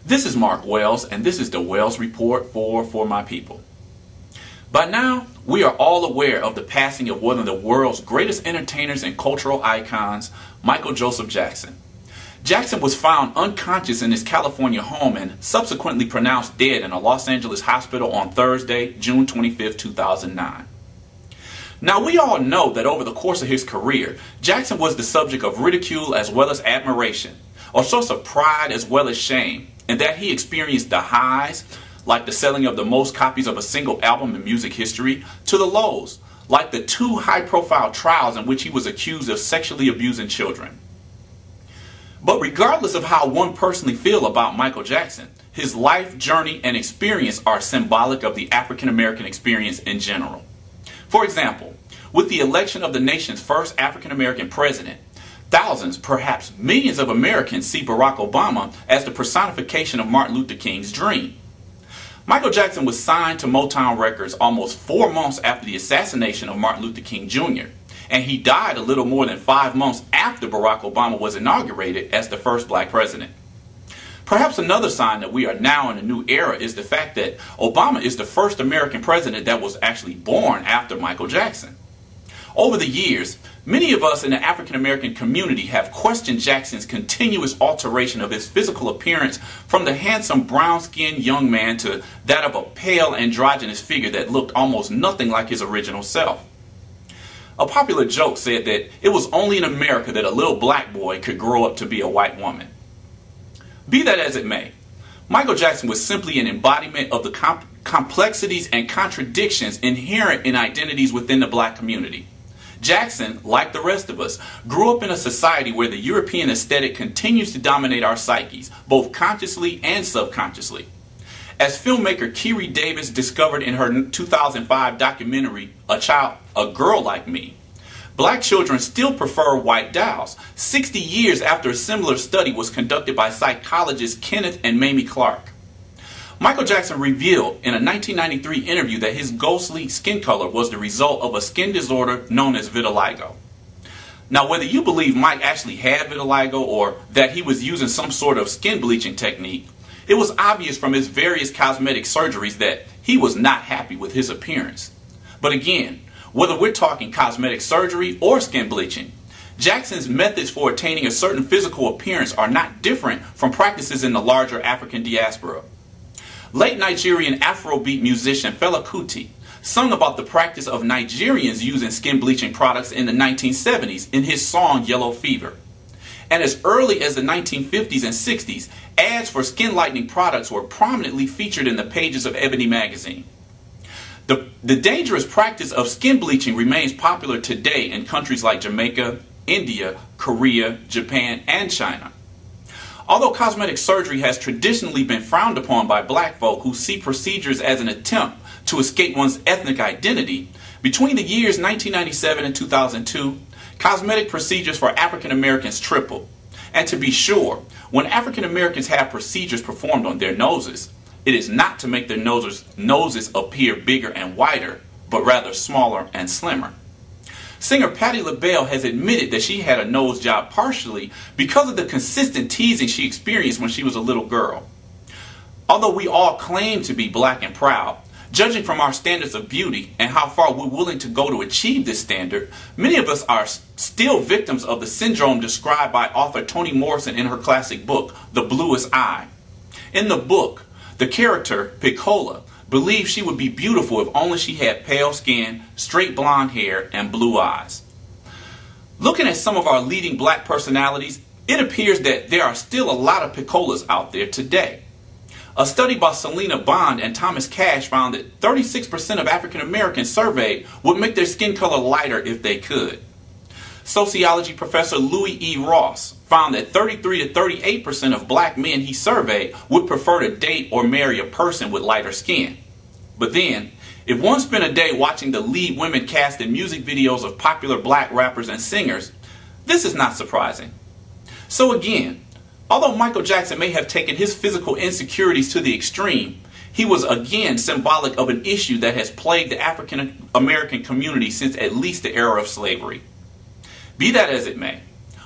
This is Mark Wells, and this is the Wells Report for my people. By now, we are all aware of the passing of one of the world's greatest entertainers and cultural icons, Michael Joseph Jackson. Jackson was found unconscious in his California home and subsequently pronounced dead in a Los Angeles hospital on Thursday, June 25, 2009. Now, we all know that over the course of his career, Jackson was the subject of ridicule as well as admiration, a source of pride as well as shame, and that he experienced the highs, like the selling of the most copies of a single album in music history, to the lows, like the two high-profile trials in which he was accused of sexually abusing children. But regardless of how one personally feels about Michael Jackson, his life, journey, and experience are symbolic of the African American experience in general. For example, with the election of the nation's first African American president, thousands, perhaps millions of Americans see Barack Obama as the personification of Martin Luther King's dream. Michael Jackson was signed to Motown Records almost 4 months after the assassination of Martin Luther King Jr., and he died a little more than 5 months after Barack Obama was inaugurated as the first black president. Perhaps another sign that we are now in a new era is the fact that Obama is the first American president that was actually born after Michael Jackson. Over the years, many of us in the African American community have questioned Jackson's continuous alteration of his physical appearance from the handsome brown-skinned young man to that of a pale androgynous figure that looked almost nothing like his original self. A popular joke said that it was only in America that a little black boy could grow up to be a white woman. Be that as it may, Michael Jackson was simply an embodiment of the complexities and contradictions inherent in identities within the black community. Jackson, like the rest of us, grew up in a society where the European aesthetic continues to dominate our psyches, both consciously and subconsciously. As filmmaker Kiri Davis discovered in her 2005 documentary, A Girl Like Me, black children still prefer white dolls, 60 years after a similar study was conducted by psychologists Kenneth and Mamie Clark. Michael Jackson revealed in a 1993 interview that his ghostly skin color was the result of a skin disorder known as vitiligo. Now, whether you believe Mike actually had vitiligo or that he was using some sort of skin bleaching technique, it was obvious from his various cosmetic surgeries that he was not happy with his appearance. But again, whether we're talking cosmetic surgery or skin bleaching, Jackson's methods for attaining a certain physical appearance are not different from practices in the larger African diaspora. Late Nigerian Afrobeat musician Fela Kuti sung about the practice of Nigerians using skin bleaching products in the 1970s in his song Yellow Fever. And as early as the 1950s and 60s, ads for skin lightening products were prominently featured in the pages of Ebony magazine. The dangerous practice of skin bleaching remains popular today in countries like Jamaica, India, Korea, Japan, and China. Although cosmetic surgery has traditionally been frowned upon by black folk who see procedures as an attempt to escape one's ethnic identity, between the years 1997 and 2002, cosmetic procedures for African Americans tripled. And to be sure, when African Americans have procedures performed on their noses, it is not to make their noses appear bigger and wider, but rather smaller and slimmer. Singer Patti LaBelle has admitted that she had a nose job partially because of the consistent teasing she experienced when she was a little girl. Although we all claim to be black and proud, judging from our standards of beauty and how far we're willing to go to achieve this standard, many of us are still victims of the syndrome described by author Toni Morrison in her classic book, The Bluest Eye. In the book, the character, Piccola, believed she would be beautiful if only she had pale skin, straight blonde hair, and blue eyes. Looking at some of our leading black personalities, it appears that there are still a lot of Piccolas out there today. A study by Selena Bond and Thomas Cash found that 36% of African Americans surveyed would make their skin color lighter if they could. Sociology professor Louis E. Ross found that 33 to 38% of black men he surveyed would prefer to date or marry a person with lighter skin. But then, if one spent a day watching the lead women cast in music videos of popular black rappers and singers, this is not surprising. So again, although Michael Jackson may have taken his physical insecurities to the extreme, he was again symbolic of an issue that has plagued the African American community since at least the era of slavery. Be that as it may,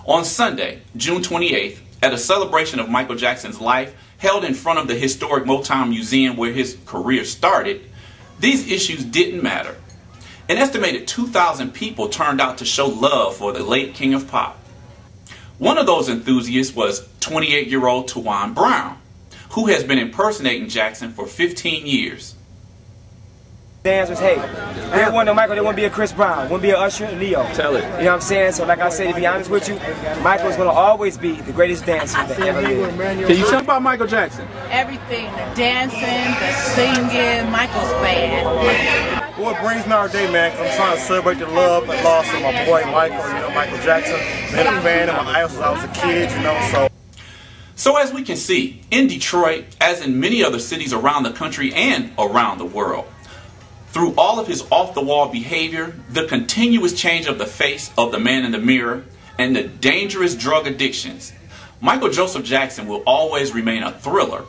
on Sunday, June 28th, at a celebration of Michael Jackson's life held in front of the historic Motown Museum where his career started, these issues didn't matter. An estimated 2,000 people turned out to show love for the late King of Pop. One of those enthusiasts was 28-year-old Tawan Brown, who has been impersonating Jackson for 15 years. Dancers, hey, they want no Michael, they want to be a Chris Brown, want to be a Usher, Leo. Tell it. You know what I'm saying? So like I say, to be honest with you, Michael's going to always be the greatest dancer that ever lived. Can you tell about Michael Jackson? Everything, the dancing, the singing, Michael's band. Boy, it brings me our day, man, because I'm trying to celebrate the love and loss of my boy Michael, Michael Jackson. Been a fan of my idol since I was a kid, so. So as we can see, in Detroit, as in many other cities around the country and around the world, through all of his off-the-wall behavior, the continuous change of the face of the man in the mirror, and the dangerous drug addictions, Michael Joseph Jackson will always remain a thriller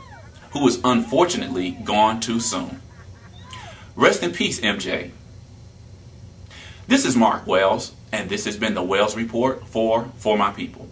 who is unfortunately gone too soon. Rest in peace, MJ. This is Mark Wells, and this has been the Wells Report for My People.